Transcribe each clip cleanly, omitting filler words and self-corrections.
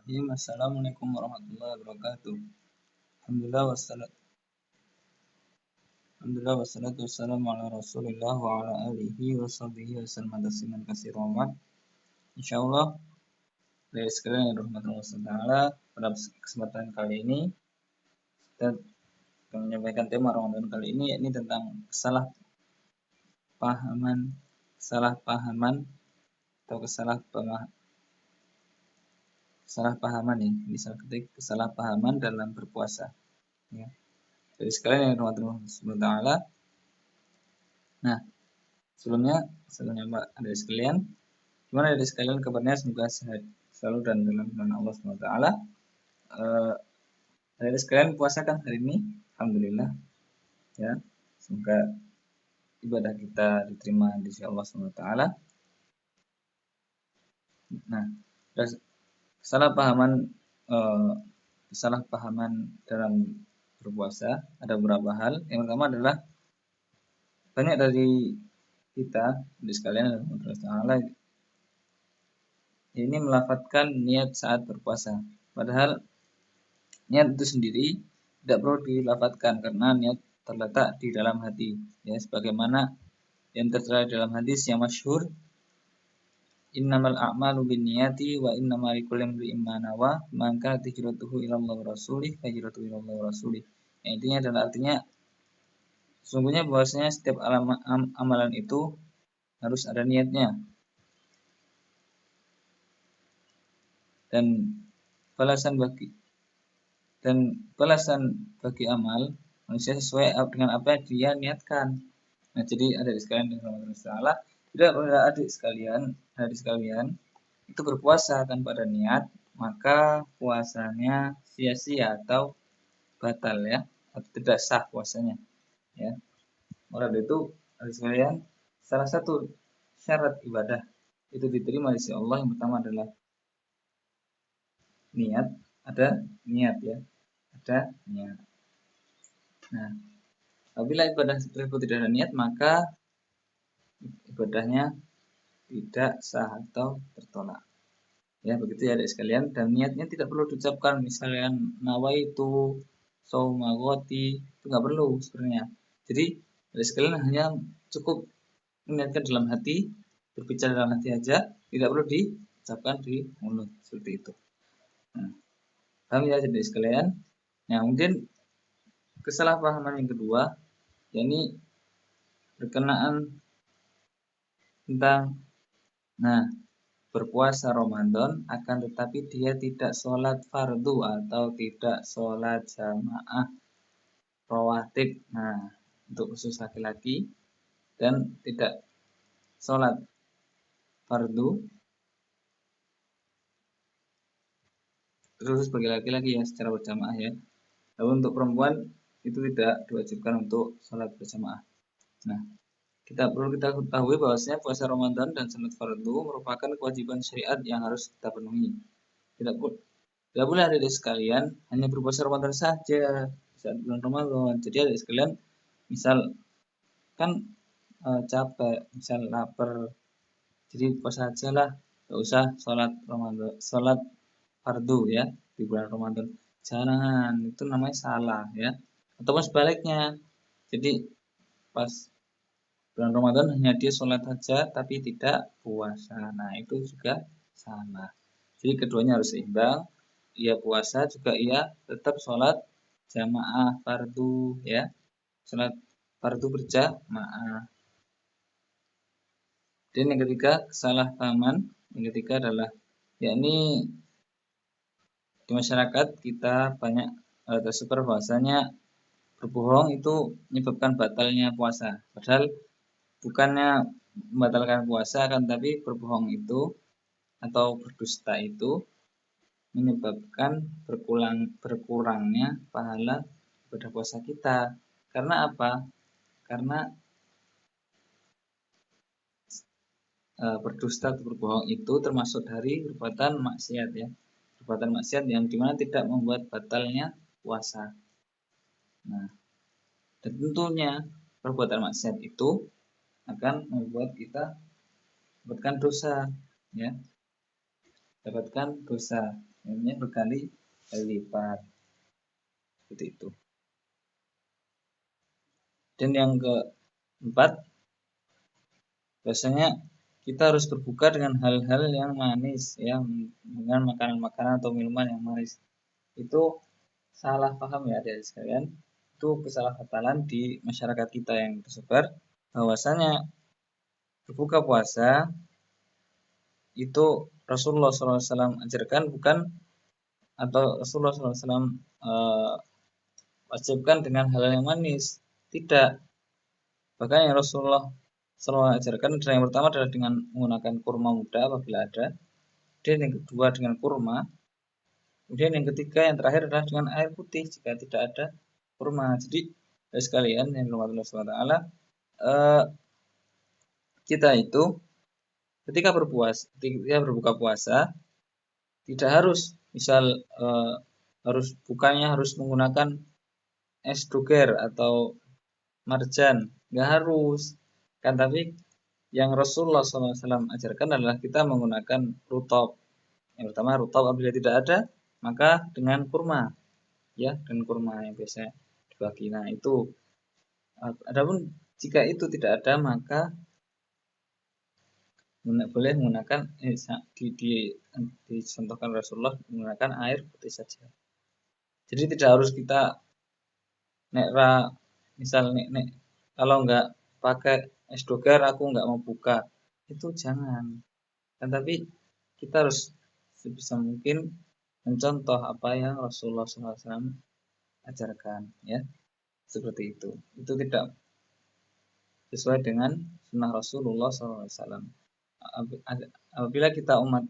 Bismillahirrahmanirrahim. Assalamualaikum warahmatullahi wabarakatuh. Alhamdulillah wassalatu wassalamu ala Rasulillah wa ala alihi wa sahbihi wa sallam tasliman katsiran. Insyaallah dari sekalian yang rahmatullah taala, pada kesempatan kali ini kita akan menyampaikan tema Ramadan kali ini, yakni tentang kesalahpahaman atau kesalahpahaman ya, misal ketik kesalahpahaman dalam berpuasa ya. Dari sekalian yang rahmatullah taala. Nah, sebelumnya Mbak dari sekalian, gimana dari sekalian kabarnya? Semoga sehat selalu dan dalam lindungan Allah SWT. Dari sekalian puasa kan hari ini, alhamdulillah ya. Semoga ibadah kita diterima di sisi Allah SWT. Nah, kesalahpahaman dalam berpuasa ada beberapa hal. Yang pertama adalah banyak dari kita di sekalian Allah ini melafadzkan niat saat berpuasa, padahal niat itu sendiri tidak perlu dilafadzkan karena niat terletak di dalam hati ya, sebagaimana yang tertera dalam hadis yang masyhur, innamal a'malu binniyati wa innamal likulli imri'in ma nawa, maka hijratuhu ila Allah wa rasulih fa hijratuhu ila Allah wa rasulih. Intinya adalah artinya sesungguhnya bahwasanya setiap amalan itu harus ada niatnya, dan balasan bagi amal manusia sesuai dengan apa yang dia niatkan. Nah, jadi adik sekalian dengan salah, tidak pada adik sekalian itu berpuasa tanpa ada niat, maka puasanya sia-sia atau batal ya, atau tidak sah puasanya ya. Oleh itu adik sekalian, salah satu syarat ibadah itu diterima di sisi Allah yang pertama adalah niat, ada niat ya, ada niat. Nah, apabila ibadah tersebut tidak ada niat, maka ibadahnya tidak sah atau tertolak. Ya, begitu ya adik sekalian. Dan niatnya tidak perlu diucapkan, misalnya nawaitu saumagoti, itu nggak perlu sebenarnya. Jadi adik sekalian hanya cukup meniatkan dalam hati, berbicara dalam hati aja, tidak perlu diucapkan di mulut seperti itu. Nah, paham ya adik sekalian? Nah, mungkin kesalahpahaman yang kedua, yakni berkenaan tentang berpuasa Ramadan akan tetapi dia tidak sholat fardu atau tidak sholat jamaah rawatib. Nah, untuk khusus laki-laki, dan tidak sholat fardu terus bagi laki-laki ya secara berjamaah ya. Lalu untuk perempuan itu tidak diwajibkan untuk sholat berjamaah. Nah, perlu kita ketahui bahwasanya puasa Ramadan dan sholat fardu merupakan kewajiban syariat yang harus kita penuhi. Tidak boleh adik sekalian hanya berpuasa Ramadan saja saat bulan Ramadan. Jadi adik sekalian, misal kan capek, misal lapar, jadi puasa aja lah, gak usah sholat fardu ya di bulan Ramadan. Jangan, itu namanya salah ya. Ataupun sebaliknya, jadi pas bulan Ramadan hanya dia sholat saja tapi tidak puasa. Nah, itu juga salah. Jadi keduanya harus seimbang. Ia puasa juga ia tetap sholat jamaah fardu ya. Sholat fardu berjamaah. Dan yang ketiga, kesalahpahaman yang ketiga adalah yakni di masyarakat kita banyak tersebar bahwasanya berbohong itu menyebabkan batalnya puasa. Padahal bukannya membatalkan puasa, kan tapi berbohong itu atau berdusta itu menyebabkan berkurangnya pahala ibadah puasa kita. Karena apa? Karena berdusta atau berbohong itu termasuk dari perbuatan maksiat ya. Perbuatan maksiat yang dimana tidak membuat batalnya puasa. Nah, dan tentunya perbuatan maksiat itu akan membuat kita dapatkan dosa ya, dapatkan dosa. Ini berkali lipat. Seperti itu. Dan yang keempat, biasanya kita harus berbuka dengan hal-hal yang manis, ya, dengan makanan-makanan atau minuman yang manis. Itu salah paham ya adik sekalian. Itu kesalahpahaman di masyarakat kita yang tersebar, bahwasanya berbuka puasa itu Rasulullah SAW ajarkan bukan, atau Rasulullah SAW wajibkan dengan hal yang manis. Tidak. Bahkan yang Rasulullah SAW ajarkan yang pertama adalah dengan menggunakan kurma muda apabila ada. Dan yang kedua dengan kurma. Kemudian yang ketiga, yang terakhir adalah dengan air putih jika tidak ada kurma. Jadi sekalian yang dirahmati Allah SWT, kita itu ketika berbuka puasa tidak harus misal harus bukanya harus menggunakan es doger atau marjan, nggak harus kan. Tapi yang Rasulullah SAW ajarkan adalah kita menggunakan rutab. Yang pertama rutab apabila tidak ada, maka dengan kurma, ya, dengan kurma yang biasa dibagi. Nah itu. Adapun jika itu tidak ada, maka boleh menggunakan dicontohkan Rasulullah menggunakan air putih saja. Jadi tidak harus kita misal kalau nggak pakai es doger aku nggak mau buka, itu jangan. Kan tapi kita harus sebisa mungkin mencontoh apa yang Rasulullah SAW ajarkan, ya, seperti itu. Itu tidak sesuai dengan sunnah Rasulullah SAW. Apabila kita umat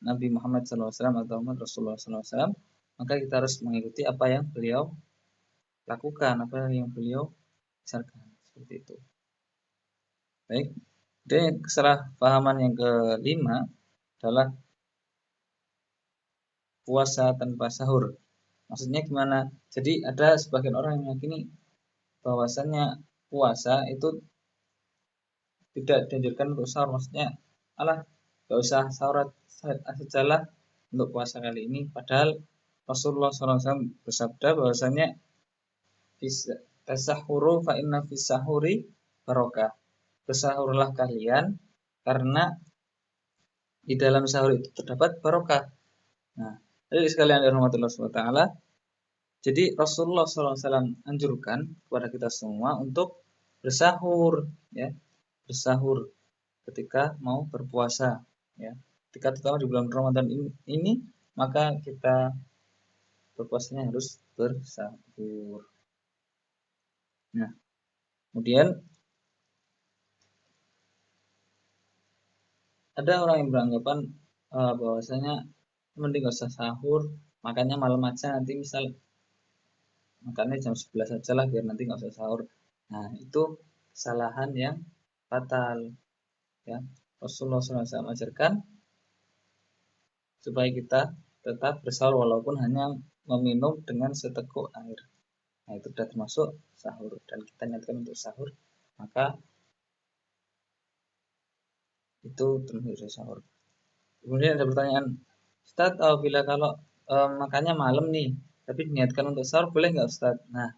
Nabi Muhammad SAW atau umat Rasulullah SAW, maka kita harus mengikuti apa yang beliau lakukan, apa yang beliau ajarkan, seperti itu. Baik. Dan kesalahpahaman yang kelima adalah puasa tanpa sahur. Maksudnya gimana? Jadi ada sebagian orang yang meyakini bahwasannya puasa itu tidak dianjurkan untuk sahur. Maksudnya, alah, gak usah sahur sajalah untuk puasa kali ini. Padahal Rasulullah SAW bersabda bahwasanya tasahuru fa inna fis sahuri barokah. Bersahurlah kalian karena di dalam sahur itu terdapat barokah. Nah, jadi sekalian dirahmati Allah SWT, jadi Rasulullah SAW anjurkan kepada kita semua untuk bersahur, ya, bersahur ketika mau berpuasa, ya. Ketika terutama di bulan Ramadan ini maka kita berpuasanya harus bersahur. Nah, kemudian ada orang yang beranggapan bahwasanya mending gak usah sahur, makannya malam aja, nanti misal makannya jam 11 saja lah biar nanti nggak usah sahur. Nah itu kesalahan yang fatal, ya. Rasulullah SAW ajarkan supaya kita tetap bersahur walaupun hanya meminum dengan seteguk air. Nah itu sudah termasuk sahur dan kita niatkan untuk sahur, maka itu termasuk sahur. Kemudian ada pertanyaan, Ustaz, bila kalau makannya malam nih tapi niatkan untuk sahur boleh nggak Ustaz? Nah,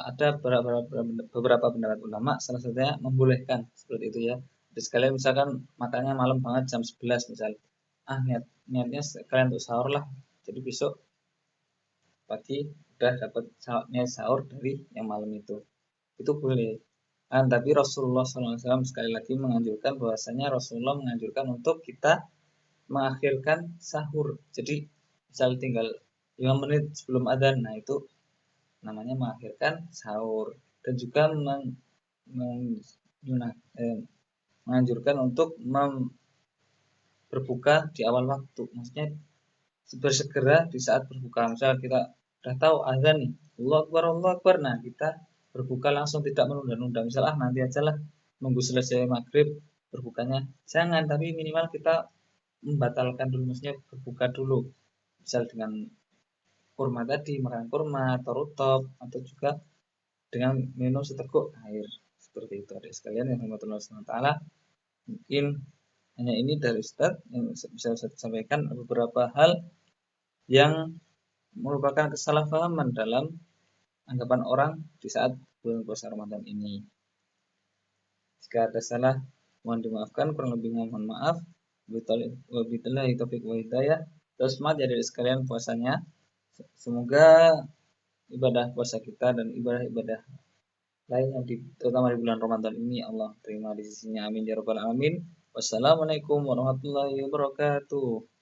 ada beberapa pendapat ulama, salah satunya membolehkan seperti itu, ya. Jadi sekalian misalkan makannya malam banget jam 11 misal, niatnya sekalian untuk sahur lah, jadi besok pagi udah dapat niat sahur dari yang malam itu boleh. Tapi Rasulullah SAW sekali lagi menganjurkan bahwasanya Rasulullah menganjurkan untuk kita mengakhirkan sahur. Jadi misal tinggal 5 menit sebelum adzan, nah itu namanya mengakhirkan sahur. Dan juga menganjurkan untuk berbuka di awal waktu. Maksudnya bersegera di saat berbuka. Misal kita udah tahu azan nih, Allah Akbar, nah kita berbuka langsung, tidak menunda-nunda. Misal nanti aja lah, nunggu selesai maghrib berbukanya. Jangan, tapi minimal kita membatalkan dulu, maksudnya berbuka dulu. Misal dengan kurma tadi, makan kurma atau rutab, atau juga dengan minum seteguk air. Seperti itu adik sekalian yang dirahmati Allah SWT. Mungkin Hanya ini dari Ustadz yang bisa Ustadz sampaikan beberapa hal yang merupakan kesalahpahaman dalam anggapan orang di saat bulan puasa Ramadan ini. Jika ada salah, mohon dimaafkan, kurang lebihnya mohon maaf. Wabillahi taufiq wa hidayah. Terus semangat ya dari sekalian puasanya. Semoga ibadah puasa kita dan ibadah-ibadah lain yang terutama di bulan Ramadan ini Allah terima di sisinya. Amin ya rabbal alamin. Wassalamualaikum warahmatullahi wabarakatuh.